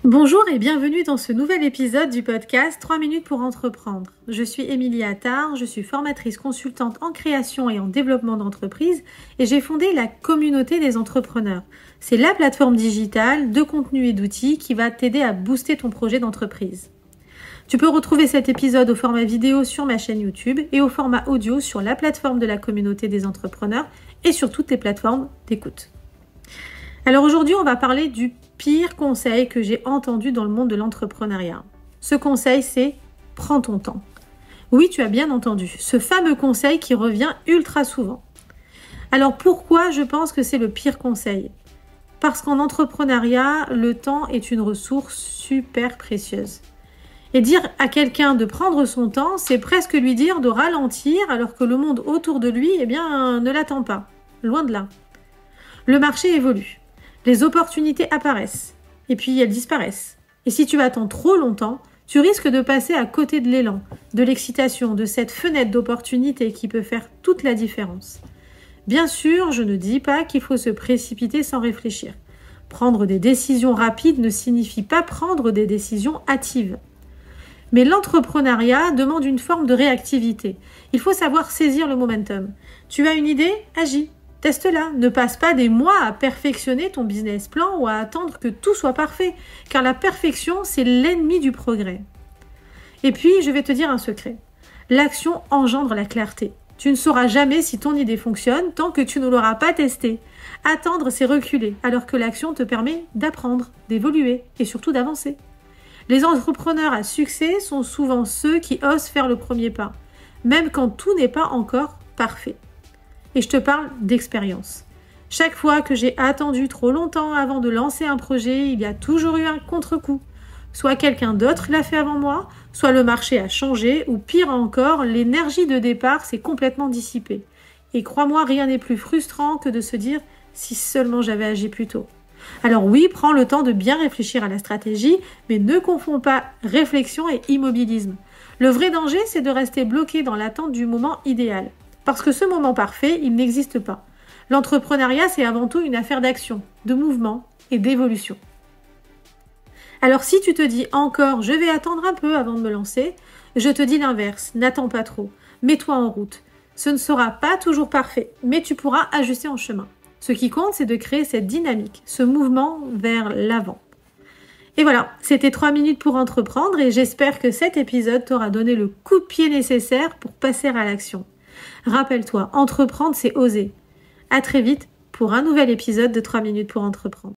Bonjour et bienvenue dans ce nouvel épisode du podcast 3 minutes pour entreprendre. Je suis Émilie Attard, je suis formatrice consultante en création et en développement d'entreprise et j'ai fondé la communauté des entrepreneurs. C'est la plateforme digitale de contenu et d'outils qui va t'aider à booster ton projet d'entreprise. Tu peux retrouver cet épisode au format vidéo sur ma chaîne YouTube et au format audio sur la plateforme de la communauté des entrepreneurs et sur toutes les plateformes d'écoute. Alors aujourd'hui, on va parler du pire conseil que j'ai entendu dans le monde de l'entrepreneuriat. Ce conseil, c'est « prends ton temps ». Oui, tu as bien entendu, ce fameux conseil qui revient ultra souvent. Alors pourquoi je pense que c'est le pire conseil ? Parce qu'en entrepreneuriat, le temps est une ressource super précieuse. Et dire à quelqu'un de prendre son temps, c'est presque lui dire de ralentir alors que le monde autour de lui, ne l'attend pas. Loin de là. Le marché évolue. Les opportunités apparaissent, et puis elles disparaissent. Et si tu attends trop longtemps, tu risques de passer à côté de l'élan, de l'excitation, de cette fenêtre d'opportunité qui peut faire toute la différence. Bien sûr, je ne dis pas qu'il faut se précipiter sans réfléchir. Prendre des décisions rapides ne signifie pas prendre des décisions hâtives. Mais l'entrepreneuriat demande une forme de réactivité. Il faut savoir saisir le momentum. Tu as une idée ? Agis. Teste-la, ne passe pas des mois à perfectionner ton business plan ou à attendre que tout soit parfait, car la perfection, c'est l'ennemi du progrès. Et puis, je vais te dire un secret. L'action engendre la clarté. Tu ne sauras jamais si ton idée fonctionne tant que tu ne l'auras pas testée. Attendre, c'est reculer, alors que l'action te permet d'apprendre, d'évoluer et surtout d'avancer. Les entrepreneurs à succès sont souvent ceux qui osent faire le premier pas, même quand tout n'est pas encore parfait. Et je te parle d'expérience. Chaque fois que j'ai attendu trop longtemps avant de lancer un projet, il y a toujours eu un contre-coup. Soit quelqu'un d'autre l'a fait avant moi, soit le marché a changé, ou pire encore, l'énergie de départ s'est complètement dissipée. Et crois-moi, rien n'est plus frustrant que de se dire « si seulement j'avais agi plus tôt ». Alors oui, prends le temps de bien réfléchir à la stratégie, mais ne confonds pas réflexion et immobilisme. Le vrai danger, c'est de rester bloqué dans l'attente du moment idéal. Parce que ce moment parfait, il n'existe pas. L'entrepreneuriat, c'est avant tout une affaire d'action, de mouvement et d'évolution. Alors si tu te dis encore « je vais attendre un peu avant de me lancer », je te dis l'inverse, n'attends pas trop, mets-toi en route. Ce ne sera pas toujours parfait, mais tu pourras ajuster en chemin. Ce qui compte, c'est de créer cette dynamique, ce mouvement vers l'avant. Et voilà, c'était 3 minutes pour entreprendre et j'espère que cet épisode t'aura donné le coup de pied nécessaire pour passer à l'action. Rappelle-toi, entreprendre, c'est oser. À très vite pour un nouvel épisode de 3 minutes pour entreprendre.